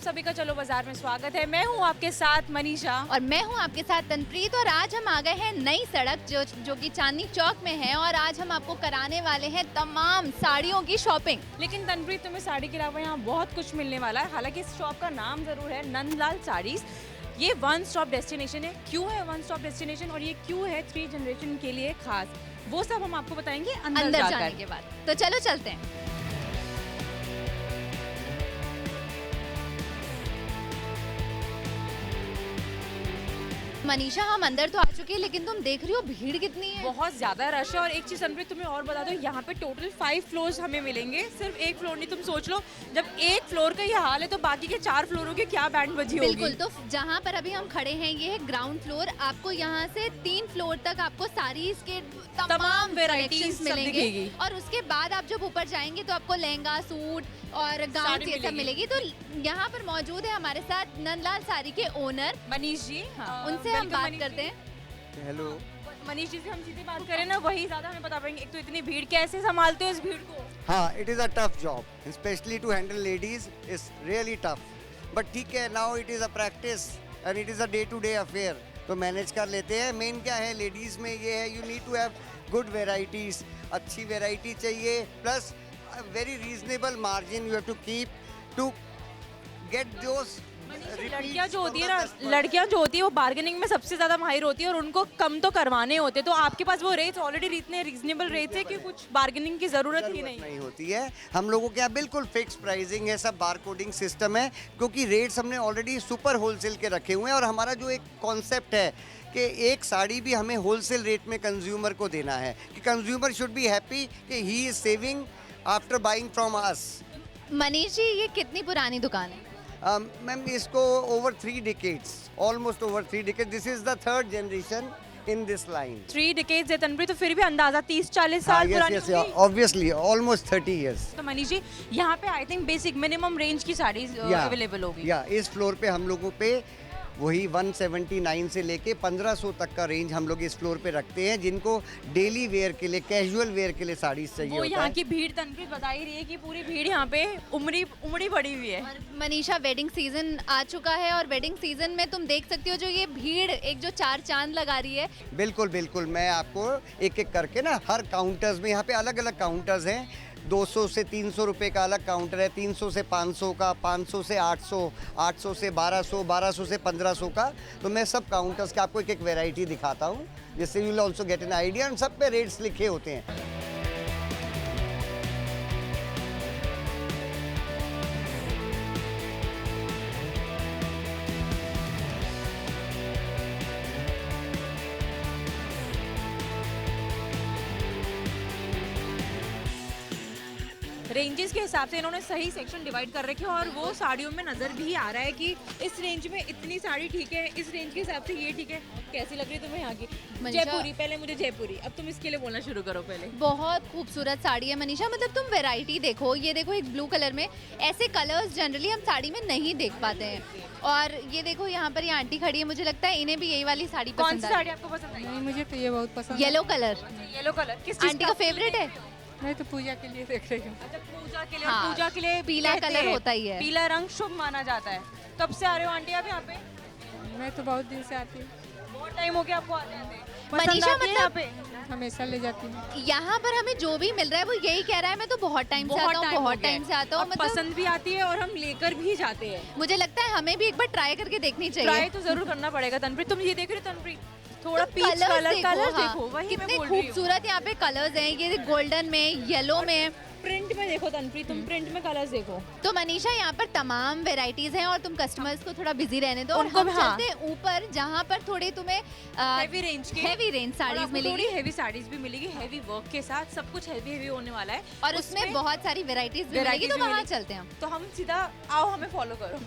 सभी का चलो बाजार में स्वागत है। मैं हूँ आपके साथ मनीषा और मैं हूँ आपके साथ तनप्रीत। और आज हम आ गए हैं नई सड़क जो कि चांदनी चौक में है और आज हम आपको कराने वाले हैं तमाम साड़ियों की शॉपिंग। लेकिन तनप्रीत, तुम्हें साड़ी के अलावा यहाँ बहुत कुछ मिलने वाला है। हालांकि इस शॉप का नाम जरूर है नंदलाल साड़ीज। ये वन स्टॉप डेस्टिनेशन है। क्यों है वन स्टॉप डेस्टिनेशन और ये क्यों है 3 जनरेशन के लिए खास, वो सब हम आपको बताएंगे अंदर जाने के बाद। तो चलो चलते हैं। मनीषा, हम अंदर तो आ चुके हैं, लेकिन तुम देख रही हो भीड़ कितनी है। बहुत ज्यादा रश है। और एक चीज तनप्रीत तुम्हें और बता दो, यहाँ पे टोटल 5 फ्लोर्स हमें मिलेंगे। सिर्फ एक फ्लोर नहीं, तुम सोच लो जब एक फ्लोर का ये हाल है तो बाकी के 4 फ्लोरों के क्या बैंड बजी होगी। बिल्कुल। तो जहाँ पर अभी हम खड़े हैं ये है ग्राउंड फ्लोर। आपको यहाँ से 3 फ्लोर तक आपको साड़ीज के तमाम वेराइटीज मिलेंगे। और उसके बाद आप जब ऊपर जाएंगे तो आपको लहंगा, सूट और गाउन ये सब मिलेगी। तो यहाँ पर मौजूद है हमारे साथ नंदलाल साड़ी के ओनर मनीष जी। उनसे हम बात करते हैं। हेलो मनीष जी से हम सीधे बात करें ना, वही ज्यादा हमें बता पाएंगे। एक तो इतनी भीड़, कैसे संभालते हो इस भीड़ को? हाँ, it is a tough job, specially to handle ladies is really tough, but ठीक है, now it is a practice and it is a day to day affair, तो मैनेज कर लेते हैं। मेन क्या है लेडीज़ में ये है, you need to have good varieties, अच्छी वेराइटी चाहिए, plus very reasonable margin you have to keep to get those. लड़कियां जो होती है ना, लड़कियां जो होती है वो बार्गेनिंग में सबसे ज्यादा माहिर होती है और उनको कम तो करवाने होते हैं। तो आपके पास वो रेट्स ऑलरेडी इतने रीजनेबल रेट्स है कि कुछ बार्गेनिंग की जरूरत ही नहीं होती है। हम लोगों के यहाँ बिल्कुल फिक्स प्राइसिंग है, सब बार कोडिंग सिस्टम है, क्योंकि रेट्स हमने ऑलरेडी सुपर होलसेल के रखे हुए हैं। और हमारा जो एक कॉन्सेप्ट है कि एक साड़ी भी हमें होलसेल रेट में कंज्यूमर को देना है, कि कंज्यूमर शुड बी हैप्पी कि he is saving after buying from us. Manish ji, ये कितनी पुरानी दुकान है? मैम इसको over 3 decades, almost over 3 decades, this is the 3rd generation in this line. 3 decades है तनप्रीत, तो फिर भी अंदाजा 30-40 साल पुरानी होगी। Obviously almost 30 years। तो मनीष जी, यहाँ पे I think basic minimum range की साड़ीज अवेलेबल होगी। या इस फ्लोर पे हम लोगों पे वही 179 से लेके 1500 तक का रेंज हम लोग इस फ्लोर पे रखते हैं, जिनको डेली वेयर के लिए, कैजुअल वेयर के लिए साड़ीज चाहिए वो यहाँ की भीड़ तनप्रीत बता ही रही है कि पूरी भीड़ यहाँ पे उमड़ी पड़ी हुई है। और मनीषा, वेडिंग सीजन आ चुका है और वेडिंग सीजन में तुम देख सकती हो जो ये भीड़ एक जो 4 चांद लगा रही है। बिल्कुल बिल्कुल, मैं आपको एक एक करके ना हर काउंटर्स में, यहाँ पे अलग अलग काउंटर्स हैं। 200 से 300 रुपए का अलग काउंटर है, 300 से 500 का, 500 से 800, 800 से 1200, 1200 से 1500 का। तो मैं सब काउंटर्स के आपको एक एक वैरायटी दिखाता हूँ, जिससे you will also get an idea. सब पे रेट्स लिखे होते हैं। रेंजेस के हिसाब से इन्होंने सही सेक्शन डिवाइड कर रखे हैं और वो साड़ियों में नजर भी आ रहा है कि इस रेंज में इतनी साड़ी ठीक है, इस रेंज के हिसाब से ये ठीक है। कैसी लग रही है तुम्हें यहाँ की? जयपुरी, पहले मुझे जयपुरी, अब तुम इसके लिए बोलना शुरू करो पहले। बहुत खूबसूरत साड़ी है मनीषा, मतलब तुम वैरायटी देखो। ये देखो एक ब्लू कलर में, ऐसे कलर्स जनरली हम साड़ी में नहीं देख पाते हैं। और ये देखो यहाँ पर ये आंटी खड़ी है, मुझे लगता है इन्हें भी यही वाली साड़ी पसंद है। कौन सी साड़ी आपको पसंद आई? नहीं, मुझे तो ये बहुत पसंद है। Yellow colour. येलो कलर किस आंटी का फेवरेट है? मैं तो पूजा के लिए देख रही हूँ। अच्छा, पूजा के लिए। हाँ, पूजा के लिए पीला कहते कलर हैं, होता ही है। पीला रंग शुभ माना जाता है। कब से आ रहे हो आंटी आप यहाँ पे? मैं तो बहुत दिन से आती हूँ, बहुत टाइम हो गया आपको आते आते। मनीषा, आती है यहाँ पे? हमेशा ले जाती हूँ। यहाँ पर हमें जो भी मिल रहा है वो यही कह रहा है, मैं तो बहुत टाइम से आता हूँ, बहुत टाइम से आता हूँ। मतलब पसंद भी आती है और हम लेकर भी जाते हैं। मुझे लगता है हमें भी एक बार ट्राई करके देखनी चाहिए। ट्राई तो जरूर करना पड़ेगा तनप्रीत। तुम ये देख रही हो तनप्रीत, थोड़ा तुम पीच कलर हाँ, देखो, वही मैं कितने बोल रही हूँ। खूबसूरत यहाँ पे कलर्स हैं। ये गोल्डन में, येलो में, प्रिंट में देखो तनप्रीत, तुम प्रिंट में कलर्स देखो। तो मनीषा यहाँ पर तमाम वेराइटीज हैं और तुम कस्टमर्स को थोड़ा बिजी रहने दो। और उनको हम भी, हाँ। चलते हैं ऊपर, जहाँ पर थोड़े तुम्हें हेवी रेंज साड़ीज मिलेगी। हेवी साड़ीज भी मिलेगी, हेवी वर्क के साथ सब कुछ हेवी होने वाला है। और उसमें बहुत सारी वेराइटीज भी मिलेगी। तो वहाँ चलते हैं हम। तो हम सीधा आओ, हमें फॉलो करो।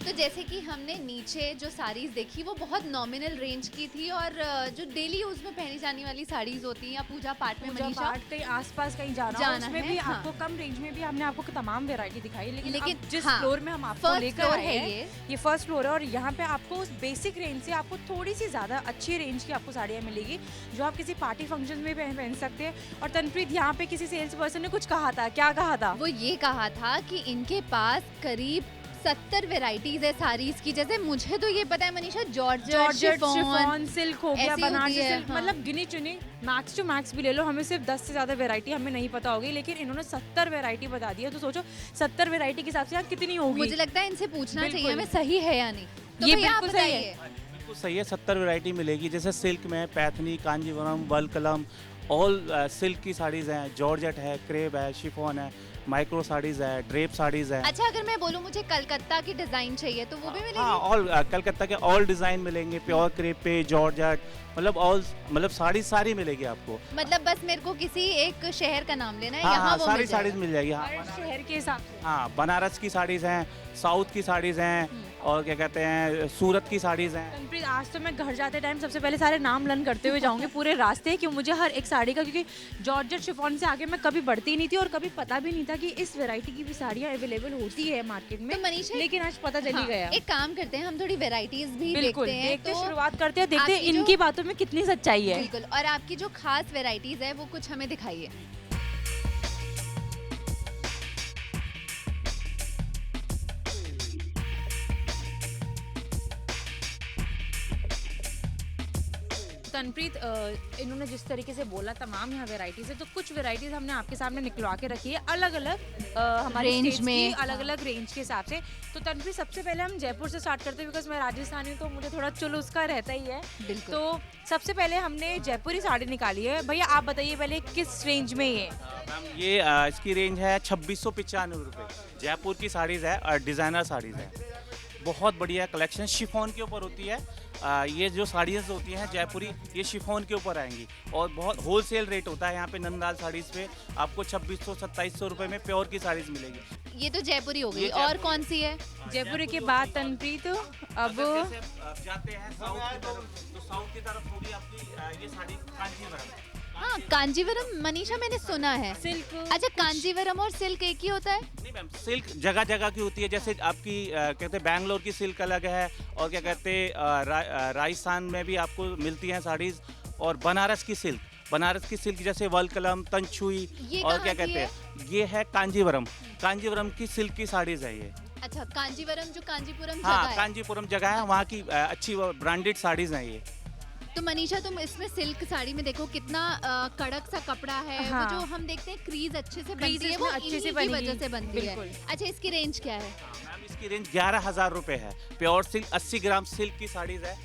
तो जैसे कि हमने नीचे जो साड़ीज देखी वो बहुत नॉमिनल रेंज की थी, और जो डेली यूज में पहनी जाने वाली साड़ीज होती हैं या पूजा पाठ में, पूजा मनीषा पाठ कहीं आसपास कहीं जाना जाना उसमें है, भी हाँ। आपको कम रेंज में भी हमने आपको तमाम वैरायटी दिखाई, लेकिन अब जिस हाँ, फ्लोर में हम आपको first लेकर floor आए है हैं, ये फर्स्ट फ्लोर है और यहाँ पे आपको उस बेसिक रेंज से आपको थोड़ी सी ज़्यादा अच्छी रेंज की आपको साड़ियाँ मिलेगी जो आप किसी पार्टी फंक्शन में पहन सकते हैं। और तनप्रीत, यहाँ पे किसी सेल्स पर्सन ने कुछ कहा था, क्या कहा था? वो ये कहा था कि इनके पास करीब 70 वेराइटीज है साड़ीज की। जैसे मुझे तो ये पता है मनीषा, जॉर्जेट, शिफॉन, सिल्क हो गया, ऐसी बनारसी होती है, सिल्क, हाँ। मतलब गिनी चुनी मैक्स टू मैक्स भी ले लो, हमें सिर्फ 10 से ज़्यादा वैरायटी हमें नहीं पता होगी, लेकिन इन्होंने 70 वैरायटी बता दी है। तो सोचो 70 वैरायटी के हिसाब से यहाँ कितनी होगी। मुझे लगता है इनसे पूछना बिल्कुल। चाहिए हमें सही है या नहीं। तो ये भैया आप बिल्कुल सही बताइए। है। बिल्कुल सही है, 70 वैरायटी मिलेगी। जैसे सिल्क में पैथनी, कांजीवरम, वलकलम, ऑल सिल्क की साड़ीज़ हैं, जॉर्जेट है, क्रेप है, शिफॉन है, माइक्रो साड़ीज़ है, ड्रेप साड़ीज़ है। अच्छा, अगर मैं बोलूँ मुझे कलकत्ता की डिजाइन चाहिए तो वो भी मिलेगी? हाँ, ऑल कलकत्ता के ऑल डिज़ाइन मिलेंगे, प्योर क्रेप पे, जॉर्जेट, मतलब ऑल, मतलब साड़ी सारी मिलेगी आपको। मतलब बस मेरे को किसी एक शहर का नाम लेना है, हाँ यहाँ हाँ, वो सारी मिल साड़ीज़ जाएगा। मिल जाएगी। हाँ, हर शहर के हिसाब से। हाँ, बनारस की साड़ीज़ हैं, साउथ की साड़ीज़ हैं, और क्या कहते हैं, सूरत की साड़ीज़ हैं। तनप्रीत, आज तो मैं घर जाते टाइम सबसे पहले सारे नाम लर्न करते हुए जाऊंगी पूरे रास्ते, क्यों मुझे हर एक साड़ी का, क्योंकि जॉर्जेट शिफॉन से आगे मैं कभी बढ़ती ही नहीं थी और कभी पता भी नहीं था कि इस वैरायटी की भी साड़ियाँ अवेलेबल होती है मार्केट में। तो मनीषा, लेकिन आज पता चल ही हाँ, गया। एक काम करते हैं, हम थोड़ी वेराइटीज भी बिल्कुल, देखते हैं। देखते तो शुरुआत करते हैं, देखते हैं आपकी जो- इनकी बातों में कितनी सच्चाई है। बिल्कुल, और आपकी जो खास वेराइटीज है वो कुछ हमें दिखाइए। तनप्रीत, इन्होंने जिस तरीके से बोला तमाम यहाँ वेराइटीज है, तो कुछ वेराइटीज हमने आपके सामने निकलवा के रखी है अलग अलग हमारी रेंज स्टेट्स में, की, अलग अलग रेंज के हिसाब से। तो तनप्रीत, सबसे पहले हम जयपुर से स्टार्ट करते हैं, बिकॉज मैं राजस्थानी हूँ तो मुझे थोड़ा चुल उसका रहता ही है। बिल्कुल। तो सबसे पहले हमने जयपुरी साड़ी निकाली है। भैया आप बताइए पहले किस रेंज में ये? मैम, ये इसकी रेंज है 2695 रुपये। जयपुर की साड़ीज़ है और डिज़ाइनर साड़ीज़ है, बहुत बढ़िया कलेक्शन शिफॉन के ऊपर होती है। ये जो साड़ियाँ होती हैं जयपुरी, ये शिफॉन के ऊपर आएंगी और बहुत होलसेल रेट होता है यहाँ पे। नंदलाल साड़ीज़ पे आपको 2600-2700 रुपये में प्योर की साड़ीज़ मिलेगी। ये तो जयपुरी हो गई, ये और जयपुरी। कौन सी है? जयपुरी के बाद तनप्रीत अब अगर जैसे आप जाते हैं साउथ की तरफ, तो साउथ की तरफ होगी आपकी ये साड़ी कांजीवरम। हाँ, कांजीवरम मनीषा मैंने सुना है। सिल्क। अच्छा, कांजीवरम और सिल्क एक ही होता है? नहीं मैम, सिल्क जगह जगह की होती है। जैसे आपकी कहते हैं बैंगलोर की सिल्क अलग है, और क्या कहते हैं राजस्थान में भी आपको मिलती हैं साड़ीज़, और बनारस की सिल्क जैसे वलकलम, तंछुई, ये और कहाँ क्या की कहते हैं, ये है कांजीवरम की सिल्क की साड़ीज़ है ये। अच्छा, कांजीवरम जो कांजीपुरम हाँ, जगह है। कांजीपुरम जगह है, वहाँ की अच्छी ब्रांडेड साड़ीज़ हैं ये। तो मनीषा, तुम इसमें सिल्क साड़ी में देखो कितना कड़क सा कपड़ा है। हाँ। वो जो हम देखते हैं क्रीज अच्छे से क्रीज बनती है, वो इसमें अच्छे से इन्हीं की बनेगी। वजह से बनती है। बिल्कुल। अच्छा, इसकी रेंज क्या है? मैम, इसकी रेंज 11,000 रुपये है। प्योर सिल्क 80 ग्राम सिल्क की साड़ीज़ है,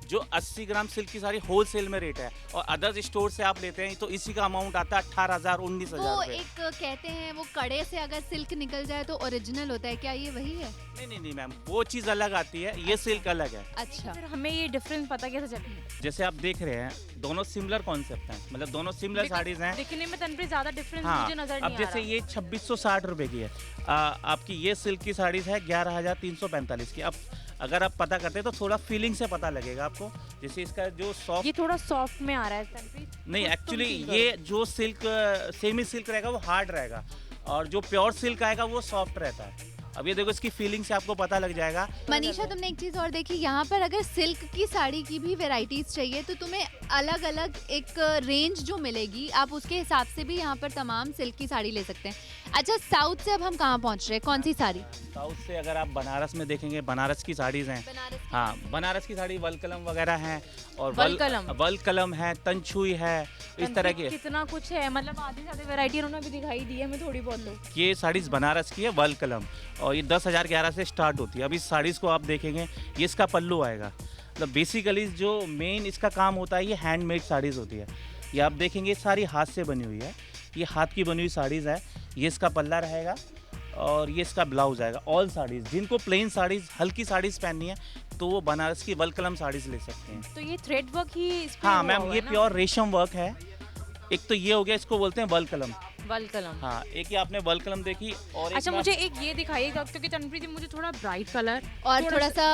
जो 80 ग्राम सिल्क की साड़ी होलसेल में रेट है, और अदर्स स्टोर से आप लेते हैं तो इसी का अमाउंट आता है 18,000 वो 19,000 रुपये। एक कहते हैं वो कड़े से अगर सिल्क निकल जाए तो ओरिजिनल होता है, क्या ये वही है? नहीं मैम, वो चीज़ अलग आती है, ये सिल्क अलग है। अच्छा, फिर हमें ये डिफरेंस पता कैसे चलेगा? जैसे आप देख रहे हैं, दोनों सिमिलर कॉन्सेप्ट हैं, मतलब दोनों सिमिलर साड़ीज़ हैं। दिखने में तनप्रीत ज्यादा डिफरेंस हाँ, मुझे नजर अब नहीं आ जैसे रहा। ये 2660 रुपये की है, आपकी ये सिल्क की साड़ीज़ है 11,345 की। अब अगर आप पता करते हैं तो थोड़ा फीलिंग से पता लगेगा आपको। जैसे इसका जो सॉफ्ट, ये थोड़ा सॉफ्ट में आ रहा है तनप्रीत। नहीं तुम एक्चुअली feel करो। ये जो सिल्क सेमी सिल्क रहेगा वो हार्ड रहेगा, और जो प्योर सिल्क आएगा वो सॉफ्ट रहता है। अब ये देखो, इसकी फीलिंग से आपको पता लग जाएगा। मनीषा, तुमने एक चीज और देखी, यहाँ पर अगर सिल्क की साड़ी की भी वेराइटीज चाहिए तो तुम्हें अलग अलग एक रेंज जो मिलेगी, आप उसके हिसाब से भी यहाँ पर तमाम सिल्क की साड़ी ले सकते हैं। अच्छा, साउथ से अब हम कहाँ पहुँच रहे हैं, कौन सी साड़ी? साउथ से अगर आप बनारस में देखेंगे, बनारस की साड़ीज़ हैं। बनारस की। हाँ, बनारस की साड़ी वलकलम वगैरह हैं, और वलकलम है, तंछुई है, इस तरह तनप्रीत, की। कितना कुछ है, मतलब आधी से ज्यादा वैरायटी उन्होंने अभी दिखाई दी है हमें थोड़ी बहुत तो। ये साड़ीज़ बनारस की है वलकलम, और ये 10,011 से स्टार्ट होती है। अब इस साड़ीज़ को आप देखेंगे, ये इसका पल्लू आएगा। मतलब बेसिकली जो मेन इसका काम होता है, ये हैंडमेड साड़ीज़ होती है। ये आप देखेंगे सारी हाथ से बनी हुई है, ये हाथ की बनी हुई साड़ीज़ है। ये इसका पल्ला रहेगा, और ये इसका ब्लाउज आएगा। ऑल साड़ीज़, जिनको प्लेन साड़ीज़, हल्की साड़ीज़ पहननी है तो वो बनारस की वलकलम साड़ीज़ ले सकते हैं। तो ये थ्रेड वर्क ही इस पे हाँ हुआ मैम, हुआ ये है ना? प्योर रेशम वर्क है। एक तो ये हो गया, इसको बोलते हैं वलकलम। वल कलम। हाँ, एक ये आपने वल कलम देखी और एक अच्छा मैं- मुझे एक ये दिखाइएगा क्योंकि तनप्रीत जी मुझे थोड़ा ब्राइट कलर और थोड़ा सा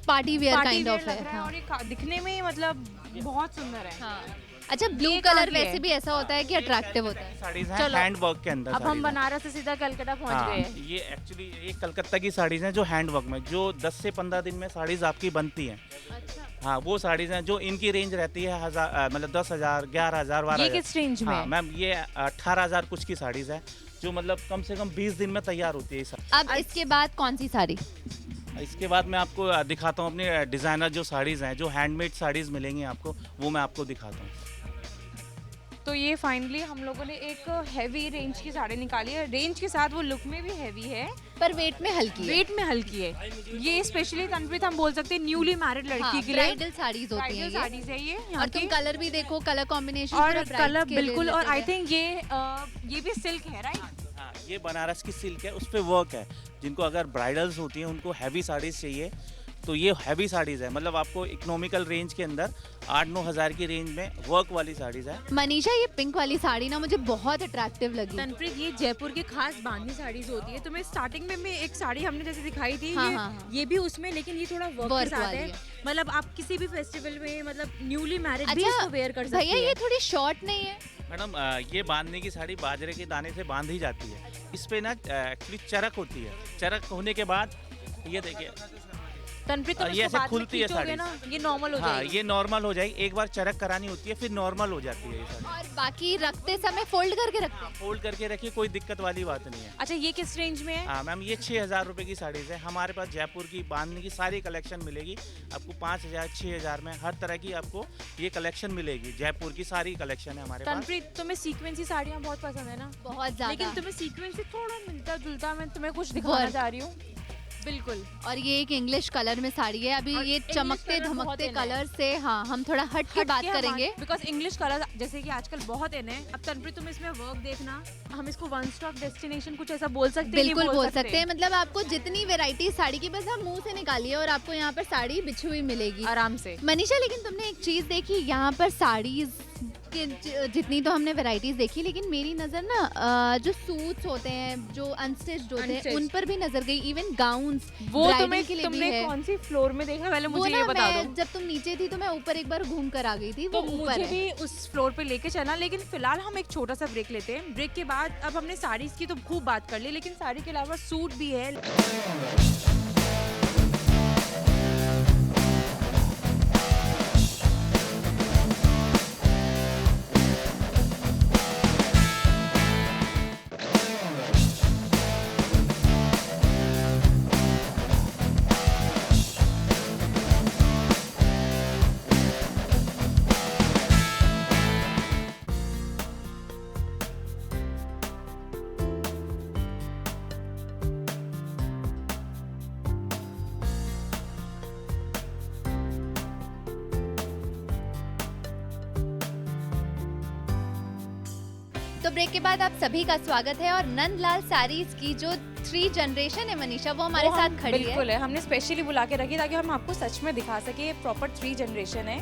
party wear party kind wear of लग है। रहा है हाँ। और ये दिखने में मतलब बहुत सुंदर है। हाँ। अच्छा ब्लू ये कलर कहाँ की वैसे है? भी ऐसा होता है कि अट्रैक्टिव होता है। साड़ीज हैं चलो, हैंड वर्क के अंदर। अब हम साड़ीज हैं। बनारस से सीधा कलकत्ता पहुंच हाँ, गए हैं। ये एक्चुअली ये कलकत्ता की साड़ीज हैं जो हैंड वर्क में, जो 10 से 15 दिन में साड़ीज आपकी बनती हैं। अच्छा। हाँ, वो साड़ीज हैं जो इनकी रेंज रहती है मतलब 10,000, 11,000, 12,000। ये किस रेंज में हाँ है? मैम, ये 18,000 कुछ की साड़ीज है जो मतलब कम से कम 20 दिन में तैयार होती है ये साड़ी। अब इसके बाद कौन सी साड़ी? इसके बाद मैं आपको दिखाता हूँ अपनी डिज़ाइनर जो साड़ीज हैं, जो हैंडमेड साड़ीज मिलेंगी आपको, वो मैं आपको दिखाता हूँ। तो ये फाइनली हम लोगों ने एक हैवी रेंज की साड़ी निकाली है। रेंज के साथ वो लुक में भी हैवी है, पर वेट में हल्की है। वेट में हल्की है। ये स्पेशली तनप्रीत हम बोल सकते हैं न्यूली मैरिड लड़की हाँ, के लिए ब्राइडल साड़ीज होती ब्राइडल हैं ये। साड़ीज है ये और यहाँ तुम की। कलर भी देखो, कलर कॉम्बिनेशन और कलर बिल्कुल, और आई थिंक ये भी सिल्क है राइट? हाँ, ये बनारस की सिल्क है, उस पर वर्क है। जिनको अगर ब्राइडल्स होती हैं उनको हैवी साड़ीज चाहिए तो ये हैवी साड़ीज है, मतलब आपको इकोनॉमिकल रेंज के अंदर 8-9 हज़ार की रेंज में वर्क वाली साड़ीज है। मनीषा, ये पिंक वाली साड़ी ना मुझे बहुत अट्रैक्टिव लगी। तनप्रीत ये जयपुर की खास बांधनी साड़ीज होती है। तुम्हें स्टार्टिंग में एक साड़ी हमने जैसे दिखाई थी, हाँ, ये, हाँ, हाँ। ये भी उसमें, लेकिन ये थोड़ा वर्क वर्क के साथ वाली है। है। मतलब आप किसी भी फेस्टिवल में मतलब न्यूली मैरिड भी अच्छा इसको वेयर कर सकती भैया, है। ये थोड़ी शॉर्ट नहीं है? मैडम ये बांधने की साड़ी बाजरे के दाने से बांधी जाती है। इस पे ना एक्चुअली चरक होती है। चरक होने के बाद ये देखिए, तनप्रीत तुम ये इसको ऐसे बाद में खुलती है खींचोगे साड़ी। ना, ये नॉर्मल हो हाँ, जाएगी। ये नॉर्मल हो जाएगी। एक बार चरक करानी होती है, फिर नॉर्मल हो जाती है ये साड़ी। और बाकी रखते समय फोल्ड करके रखते हैं? फोल्ड करके रखिए, कोई दिक्कत वाली बात नहीं है। अच्छा ये किस रेंज में है? हाँ मैम, ये 6,000 रुपए की साड़ीज है। हमारे पास जयपुर की बांधने की सारी कलेक्शन मिलेगी आपको। 5,000, 6,000 में हर तरह की आपको ये कलेक्शन मिलेगी। जयपुर की सारी कलेक्शन है हमारे पास। तनप्रीत तुम्हें सीक्वेंसी साड़ियाँ बहुत पसंद है ना? बहुत ज्यादा। लेकिन तुम्हें सीक्वेंस से थोड़ा मिलता जुलता मैं तुम्हें कुछ दिखाना वर्क। चाह रही हूँ। बिल्कुल। और ये एक इंग्लिश कलर में साड़ी है। अभी और ये English चमकते colour बहुत धमकते in है। कलर से हाँ हम थोड़ा हट के बात करेंगे। बिकॉज इंग्लिश कलर जैसे कि आजकल बहुत इन है। अब तनप्रीत तुम इसमें वर्क देखना, हम इसको वन स्टॉप डेस्टिनेशन कुछ ऐसा बोल सकते हैं? बिल्कुल बोल सकते हैं। मतलब आपको जितनी वैरायटी साड़ी की बस आप मुंह से निकालिए और आपको यहाँ पर साड़ी बिछी हुई मिलेगी आराम से। मनीषा, लेकिन तुमने एक चीज देखी यहाँ पर साड़ीज के जितनी तो हमने वैरायटीज देखी, लेकिन मेरी नजर ना जो सूट्स होते हैं, जो अनस्टिच्ड होते हैं, Unstitched। उन पर भी नजर गई। इवन गाउन्स वो के लिए भी तुमने है। कौन सी फ्लोर में देखा पहले वो मुझे ना ये बता दो। मैं जब तुम नीचे थी तो मैं ऊपर एक बार घूम कर आ गई थी। वो तो ऊपर मुझे है। भी उस फ्लोर पे लेके चलना, लेकिन फिलहाल हम एक छोटा सा ब्रेक लेते हैं। ब्रेक के बाद अब हमने साड़ीज की तो खूब बात कर ली, लेकिन साड़ी के अलावा सूट भी है। तो ब्रेक के बाद आप सभी का स्वागत है। और नंदलाल साड़ीज की जो 3 जनरेशन है मनीषा, वो हमारे वो साथ हम- खड़ी है। बिल्कुल है, हमने स्पेशली बुला के रखी ताकि हम आपको सच में दिखा सके। प्रॉपर 3 जनरेशन है।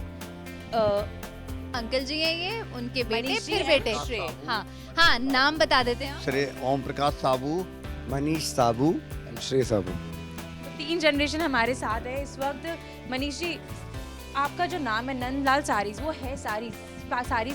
अंकल जी हैं ये, उनके बेटे, मनीष जी फिर हैं, बेटे। श्रेय। हाँ हाँ, नाम बता देते हैं। श्री ओम प्रकाश साबू, मनीष साबू, श्री साबू। 3 जनरेशन हमारे साथ है इस वक्त। मनीष जी, आपका जो नाम है नंदलाल साड़ीज, वो है साड़ीज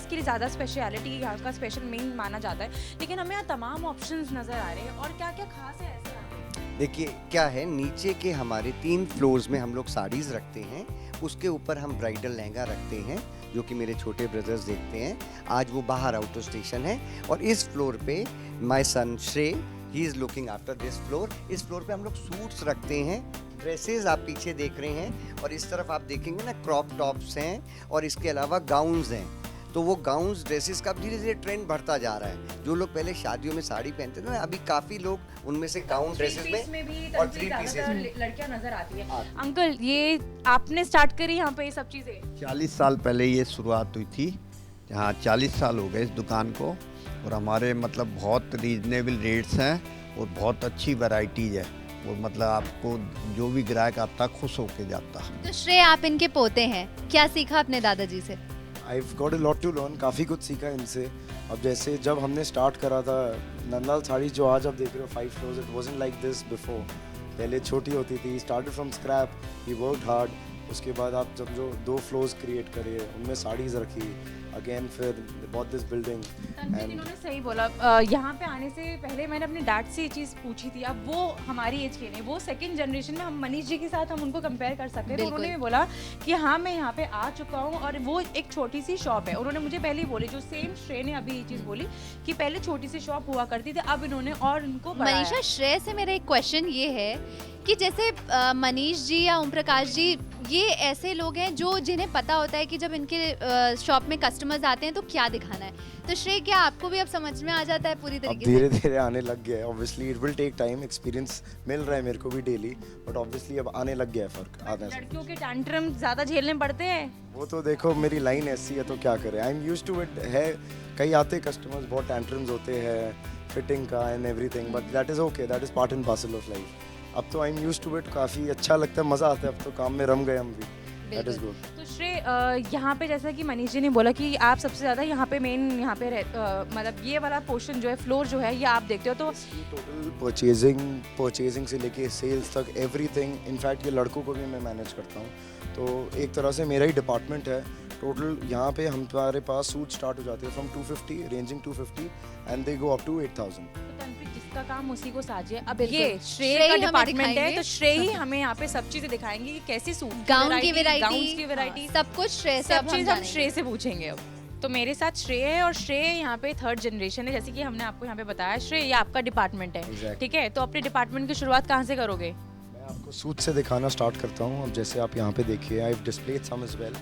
के लिए ज़्यादा स्पेशलिटी यहाँ का स्पेशल मेन माना जाता है, लेकिन हमें यहाँ तमाम ऑप्शंस नज़र आ रहे हैं। और क्या क्या खास है ऐसे यहाँ पे? देखिए क्या है, नीचे के हमारे 3 फ्लोर्स में हम लोग साड़ीज़ रखते हैं। उसके ऊपर हम ब्राइडल लहंगा रखते हैं, जो कि मेरे छोटे ब्रदर्स देखते हैं। आज वो बाहर आउट ऑफ स्टेशन है। और इस फ्लोर पे माय सन श्रेय, he is looking after this floor. इस फ्लोर पे हम लोग सूट्स रखते हैं। ड्रेसेस आप पीछे देख रहे हैं, और इस तरफ आप देखेंगे ना क्रॉप टॉप्स हैं, और इसके अलावा गाउन्स हैं। तो वो गाउन्स ड्रेसेस का धीरे धीरे ट्रेंड बढ़ता जा रहा है। जो लोग पहले शादियों में साड़ी पहनते थे ना, अभी काफ़ी लोग उनमें से गाउन ड्रेसेस में भी और 3 पीसेस में लड़कियां नजर आती है। हाँ। अंकल, ये आपने स्टार्ट करी यहाँ पे ये सब चीजें? 40 साल पहले ये शुरुआत हुई थी। यहाँ 40 साल हो गए इस दुकान को, और हमारे मतलब बहुत रीजनेबल रेट्स हैं और बहुत अच्छी वैरायटीज है। और मतलब आपको जो भी ग्राहक आता है खुश होके जाता है। तो श्रेय, आप इनके पोते हैं, क्या सीखा अपने दादाजी से? I've got a lot to learn, काफ़ी कुछ सीखा इनसे। अब जैसे जब हमने स्टार्ट करा था नंदलाल साड़ी जो आज आप देख रहे हो 5 floors, it wasn't like this before. पहले छोटी होती थी, started from scrap, we worked hard. उसके बाद आप जब जो 2 फ्लोर्स क्रिएट करे, उनमें साड़ीज़ रखी, अगेन फिर बॉट दिस बिल्डिंग एंड इन्होंने सही बोला। यहाँ पे आने से पहले मैंने अपने डैड से ये चीज़ पूछी थी। अब वो हमारी एज के नहीं, वो सेकंड जनरेशन में, हम मनीष जी के साथ हम उनको कंपेयर कर सकते हैं। तो उन्होंने भी बोला कि हाँ मैं यहाँ पे आ चुका हूँ और वो एक छोटी सी शॉप है। उन्होंने मुझे पहले ही बोली, जो सेम श्रेय ने अभी ये चीज़ बोली कि पहले छोटी सी शॉप हुआ करती थी, अब इन्होंने और उनको बढ़ाया। मनीषा, श्रेय से मेरा एक क्वेश्चन ये है कि जैसे मनीष जी या ओम प्रकाश जी, ये ऐसे लोग हैं जो जिन्हें पता होता है कि जब इनके शॉप में कस्टमर्स आते हैं तो क्या दिखाना है। तो श्रेय, क्या आपको भी अब समझ में आ जाता है पूरी अब तरीके से? धीरे धीरे आने लग गया है। Obviously it will take time, experience मिल रहा है मेरे को भी डेली, बट ऑब्वियसली अब आने लग गया है फ़र्क आने से। लड़कियों के टैंट्रम ज़्यादा झेलने पड़ते हैं। वो तो देखो मेरी लाइन ऐसी है तो क्या करें, I am used to it है। कई आते कस्टमर्स, बहुत टैंट्रम्स होते हैं फिटिंग का and everything, but that is okay, that is part and parcel of life. अब तो I am used to it, काफ़ी अच्छा लगता है, मज़ा आता है। अब तो काम में रम गए हम भी, दैट इज़ गुड। तो श्रेय, यहाँ पे जैसा कि मनीष जी ने बोला कि आप सबसे ज़्यादा यहाँ पे मेन यहाँ पे मतलब ये वाला पोर्शन जो है, फ्लोर जो है, ये आप देखते हो। तो टोटल परचेजिंग से लेके सेल्स तक एवरीथिंग, इनफैक्ट ये लड़कों को भी मैं मैनेज करता हूँ, तो एक तरह से मेरा ही डिपार्टमेंट है। टोटल यहाँ पे हमारे पास सूट स्टार्ट हो जाते हैं from 250, ranging 250 and they go up to 8000। जिसका काम उसी को साझे। अब बिल्कुल। ये श्रेय श्रेय का हमें डिपार्टमेंट है, दिखाएंगे। तो श्रेय ही हमें यहाँ पे सब चीजें दिखाएंगे कि कैसी सूट गाउन की वैरायटी, गाउन्स की वैरायटी, सब कुछ श्रेय से सब अब हम चीज हम जानेंगे। श्रेय से पूछेंगे। अब तो मेरे साथ श्रेय है और श्रेय यहाँ पे 3rd जनरेशन है, जैसे कि हमने आपको यहाँ पे बताया। श्रेय, ये आपका डिपार्टमेंट है, Exactly. ठीक है? तो अपने डिपार्टमेंट की शुरुआत कहाँ से करोगे? मैं आपको सूट से दिखाना स्टार्ट करता हूँ। अब जैसे आप यहाँ पे देखिए, I have displayed some as well,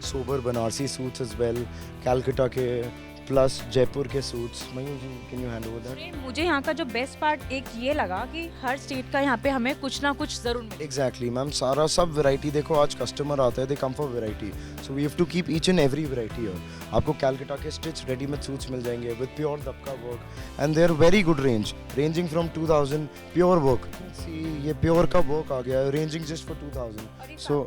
sober Banarasi suits as well, Calcutta के प्लस जयपुर के suits. Mayur ji, can you hand over that? Shrey, मुझे यहाँ का जो बेस्ट पार्ट एक ये लगा कि हर स्टेट का यहाँ पे हमें कुछ ना कुछ जरूर मिले। एग्जैक्टली मैम, सारा सब वैरायटी देखो। आज कस्टमर आता है, they come for variety, so we have to keep each and every variety here. आपको कैलकाटा के स्टिच रेडीमेड सूट्स मिल जाएंगे with pure dabka work and there very good range, ranging from 2000 pure work. See, ये pure का work आ गया है, ranging just for 2000। So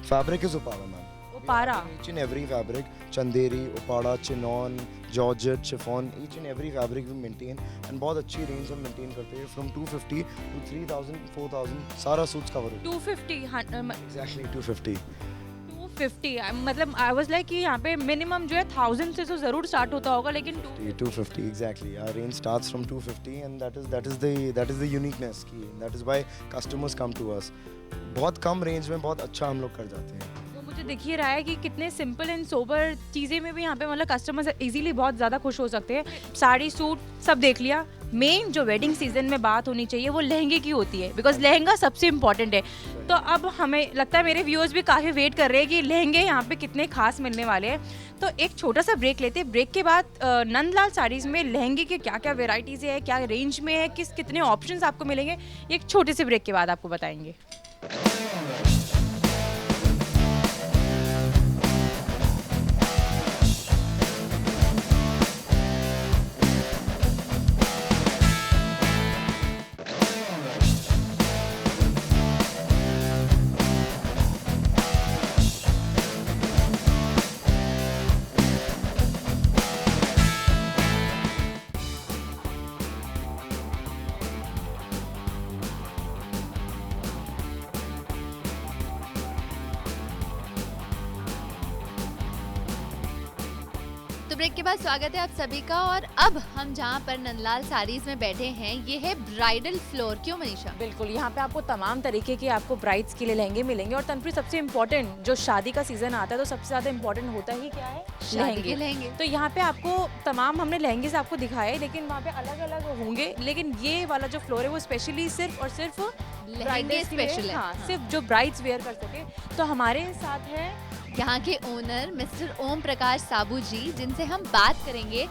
fabric is Uppada ma'am, Uppada, each and every fabric, Chanderi, Uppada, chinon, georgette, chiffon, each and every fabric we maintain and बहुत अच्छी range हम maintain करते हैं फ्रॉम 250 to 3000 4000 सारा सूट्स कवर होता 250 है। एग्जैक्टली 250। 250 मतलब आई वाज लाइक कि यहाँ पे मिनिमम जो है 1000 से तो जरूर स्टार्ट होता होगा, लेकिन 250 exactly, our range starts from 250 and that is the uniqueness की, that is why customers come to us। बहुत कम रेंज में बहुत अच्छा हम लोग कर जाते हैं। वो मुझे दिख ही रहा है कि कितने सिंपल एंड सोबर चीज़ें में भी यहाँ पे मतलब कस्टमर्स इजीली बहुत ज़्यादा खुश हो सकते हैं। साड़ी, सूट सब देख लिया। मेन जो वेडिंग सीजन में बात होनी चाहिए वो लहंगे की होती है, बिकॉज लहंगा सबसे इम्पॉर्टेंट है। तो अब हमें लगता है मेरे व्यूअर्स भी काफ़ी वेट कर रहे हैं कि लहंगे यहाँ पे कितने खास मिलने वाले हैं। तो एक छोटा सा ब्रेक लेते हैं। ब्रेक के बाद नंदलाल साड़ीज़ में लहंगे के क्या क्या वेराइटीज़ है, क्या रेंज में है, कितने ऑप्शंस आपको मिलेंगे, एक छोटे से ब्रेक के बाद आपको बताएंगे। तो ब्रेक के बाद स्वागत है आप सभी का। और अब हम जहाँ पर नंदलाल साड़ीज में बैठे हैं, ये है ब्राइडल फ्लोर। क्यों मनीषा? बिल्कुल, यहाँ पे आपको तमाम तरीके के आपको ब्राइड्स के लिए लहंगे मिलेंगे। और तनप्रीत, सबसे इम्पोर्टेंट जो शादी का सीजन आता है तो सबसे ज़्यादा इम्पोर्टेंट होता ही क्या है? शादी के लहंगे। तो यहाँ पे आपको तमाम हमने लहंगे से आपको दिखाए, लेकिन वहाँ पे अलग अलग होंगे। लेकिन ये वाला जो फ्लोर है वो स्पेशली सिर्फ और सिर्फ लहंगे ब्राइडल्स के लिए, स्पेशल है। हाँ, सिर्फ जो ब्राइड्स वेयर कर सके। तो हमारे साथ है यहाँ के ओनर मिस्टर ओम प्रकाश साबू जी, जिनसे हम बात करेंगे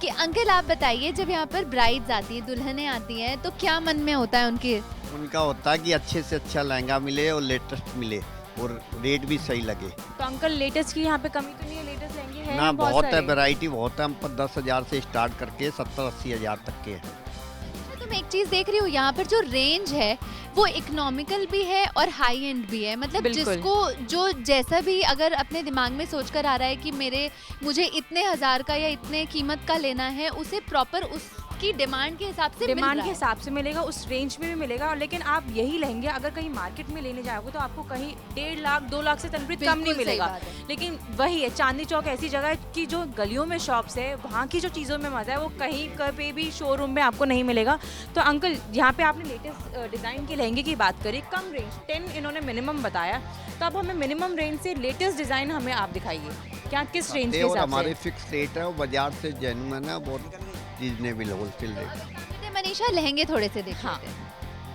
कि अंकल आप बताइए, जब यहाँ पर ब्राइड्स आती है, दुल्हनें आती हैं, तो क्या मन में होता है उनके? उनका होता है कि अच्छे से अच्छा लहंगा मिले और लेटेस्ट मिले और रेट भी सही लगे। तो अंकल, लेटेस्ट की यहाँ पे कमी तो नहीं है? लेटेस्ट लहंगे हैं ना, बहुत है, सारे। वैरायटी बहुत है। हम 10,000 से स्टार्ट करके 70-80 हज़ार तक के हैं। तो मैं एक चीज़ देख रही हूँ, यहाँ पर जो रेंज है वो इकोनॉमिकल भी है और हाई एंड भी है। मतलब बिल्कुल। जिसको जो जैसा भी अगर अपने दिमाग में सोच कर आ रहा है कि मुझे इतने हजार का या इतने कीमत का लेना है, उसे प्रॉपर उसकी डिमांड के हिसाब से मिल डिमांड रहा के है। हिसाब से मिलेगा, उस रेंज में भी मिलेगा। लेकिन आप यही लहंगे अगर कहीं मार्केट में लेने जाओगे तो आपको कहीं 1.5 लाख 2 लाख से तनप्रीत कम बिल्कुल नहीं सही मिलेगा। बात है। लेकिन वही है, चांदनी चौक ऐसी जगह है कि जो गलियों में शॉप्स है, वहाँ की जो चीज़ों में मज़ा है वो कहीं पे भी शोरूम में आपको नहीं मिलेगा। तो अंकल, यहाँ पे आपने लेटेस्ट डिज़ाइन के लहंगे की बात करी, कम रेंज 10 इन्होंने मिनिमम बताया, तो अब हमें मिनिमम रेंज से लेटेस्ट डिज़ाइन हमें आप दिखाइए, क्या किस रेंज के और हिसाब हमारे से? फिक्स रेट है, वो बाजार से जेन्युइन है, बहुत रीजनेबल होलसेल रेट। मनीषा लहंगे थोड़े से देख हाँ। लेते हैं।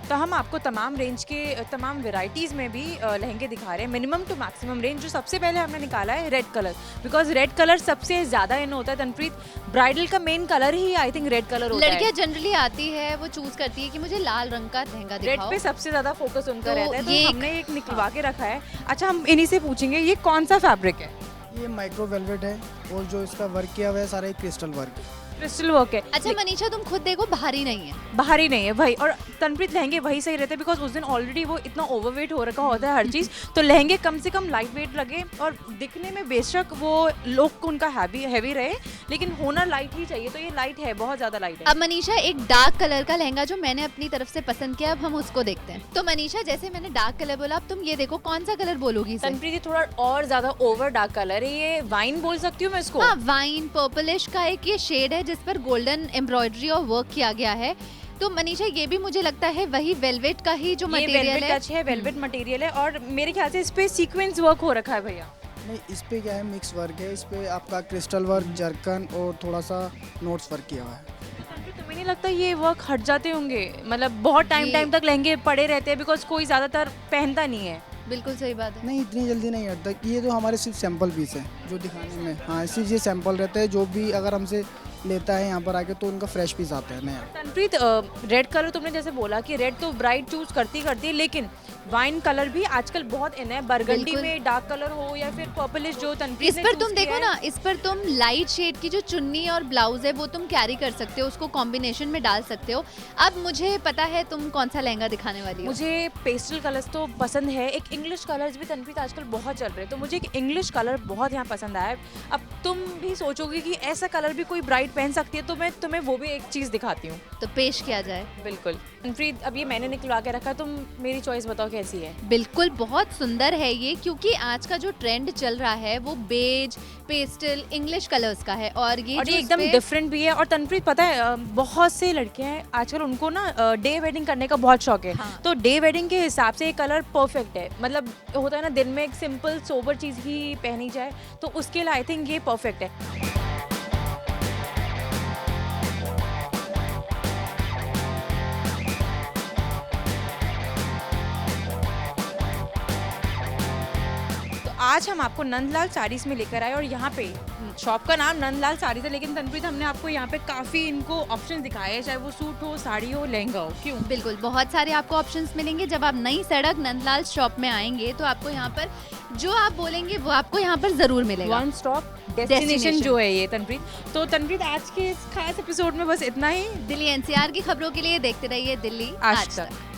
तो हम आपको तमाम रेंज के तमाम वेराइटीज़ में भी लहंगे दिखा रहे हैं, मिनिमम टू मैक्सिमम रेंज। जो सबसे पहले हमने निकाला है red colour, because red colour सबसे ज़्यादा इन होता है तनप्रीत। ब्राइडल का main colour he I think red colour होता है। लड़कियां जनरली आती है, वो चूज करती है कि मुझे लाल रंग का लहंगा रेड दिखाओ। पे सबसे ज़्यादा फोकस उनका तो रहता है, तो ये हमने एक निकलवा के रखा है। अच्छा, हम इन्हीं से पूछेंगे ये कौन सा फैब्रिक है? ये माइक्रो वेलवेट है और जो इसका वर्क किया हुआ है सारा एक क्रिस्टल वर्क। क्रिस्टल वर्क है। अच्छा मनीषा, तुम खुद देखो, भारी नहीं है। बाहरी नहीं है भाई, और तनप्रीत लहंगे वही सही रहते हैं बिकॉज उस दिन ऑलरेडी वो इतना ओवरवेट हो रखा होता है हर चीज़, तो लहंगे कम से कम लाइट वेट लगे और दिखने में बेशक वो लुक उनका हैवी रहे, लेकिन होना लाइट ही चाहिए। तो ये लाइट है, बहुत ज़्यादा लाइट है। अब मनीषा, एक डार्क कलर का लहंगा जो मैंने अपनी तरफ से पसंद किया, अब हम उसको देखते हैं। तो मनीषा, जैसे मैंने डार्क कलर बोला, अब तुम ये देखो, कौन सा कलर बोलोगी इसे? तनप्रीत, ये थोड़ा और ज़्यादा ओवर डार्क कलर है, ये वाइन बोल सकती हूँ मैं इसको। हाँ, वाइन पर्पलिश का एक ये शेड है जिस पर गोल्डन एम्ब्रॉयडरी और वर्क किया गया है। तो मनीषा, ये भी मुझे लगता है वही वेलवेट का ही जो ये मटेरियल वेलवेट है। टच है, वेलवेट मटेरियल है, और मेरे ख्याल से इस पे सीक्वेंस वर्क हो रखा है भैया। नहीं, इस पे क्या है, मिक्स वर्क है। इस पे आपका क्रिस्टल वर्क, जरकन और थोड़ा सा नोट्स वर्क किया हुआ है। तनप्रीत, तुम्हें नहीं लगता ये वर्क हट जाते होंगे? मतलब बहुत टाइम तक लहंगे पड़े रहते हैं बिकॉज कोई ज़्यादातर पहनता नहीं है। बिल्कुल सही बात है। नहीं, इतनी जल्दी नहीं हटता। ये तो हमारे सिर्फ सैंपल पीस है जो दिखाने में। हाँ, सिर्फ ये सैंपल रहता है। जो भी अगर हमसे लेता है यहाँ पर आके तो उनका फ्रेश पीस आता है नया। तनप्रीत, रेड कलर तुमने जैसे बोला कि रेड तो ब्राइड चूज करती है, लेकिन वाइन कलर भी आजकल बहुत इन है। बरगंडी बिल्कुल। में डार्क कलर हो या फिर पर्पलिश जो तनप्रीत इस ने पर choose तुम किया देखो है। ना, इस पर तुम लाइट शेड की जो चुन्नी और ब्लाउज है वो तुम कैरी कर सकते हो, उसको कॉम्बिनेशन में डाल सकते हो। अब मुझे पता है तुम कौन सा लहंगा दिखाने वाली हो। मुझे पेस्टल कलर्स तो पसंद है, एक इंग्लिश कलर्स भी तनप्रीत आजकल बहुत चल रहे हैं, तो मुझे एक इंग्लिश कलर बहुत यहाँ पसंद आया है। अब तुम भी सोचोगे कि ऐसा कलर भी कोई ब्राइड पहन सकती है, तो मैं तुम्हें वो भी एक चीज़ दिखाती हूँ। तो पेश किया जाए। बिल्कुल तनप्रीत, अब ये मैंने निकलवा के रखा, तुम मेरी चॉइस बताओ कैसी है? बिल्कुल बहुत सुंदर है ये, क्योंकि आज का जो ट्रेंड चल रहा है वो बेज, पेस्टल, इंग्लिश कलर्स का है, और ये जो एकदम इसपे- डिफरेंट भी है। और तनप्रीत, पता है बहुत से लड़के हैं आजकल, उनको ना डे वेडिंग करने का बहुत शौक है। हाँ। तो डे वेडिंग के हिसाब से ये कलर परफेक्ट है। मतलब होता है ना, दिन में एक सिंपल सोबर चीज़ ही पहनी जाए, तो उसके लिए आई थिंक ये परफेक्ट है। आज हम आपको नंदलाल साड़ीज में लेकर आए, और यहाँ पे शॉप का नाम नंदलाल साड़ीज है, लेकिन तनप्रीत हमने आपको यहाँ पे काफ़ी इनको ऑप्शन दिखाए हैं, चाहे वो सूट हो, साड़ी हो, लहंगा हो। क्यों? बिल्कुल, बहुत सारे आपको ऑप्शंस मिलेंगे। जब आप नई सड़क नंदलाल शॉप में आएंगे तो आपको यहाँ पर जो आप बोलेंगे वो आपको यहाँ पर जरूर मिलेगा। वन स्टॉप डेस्टिनेशन जो है ये तनप्रीत। तो तनप्रीत, आज के इस खास एपिसोड में बस इतना ही। दिल्ली एनसीआर की खबरों के लिए देखते रहिए दिल्ली आज आज तक। तक।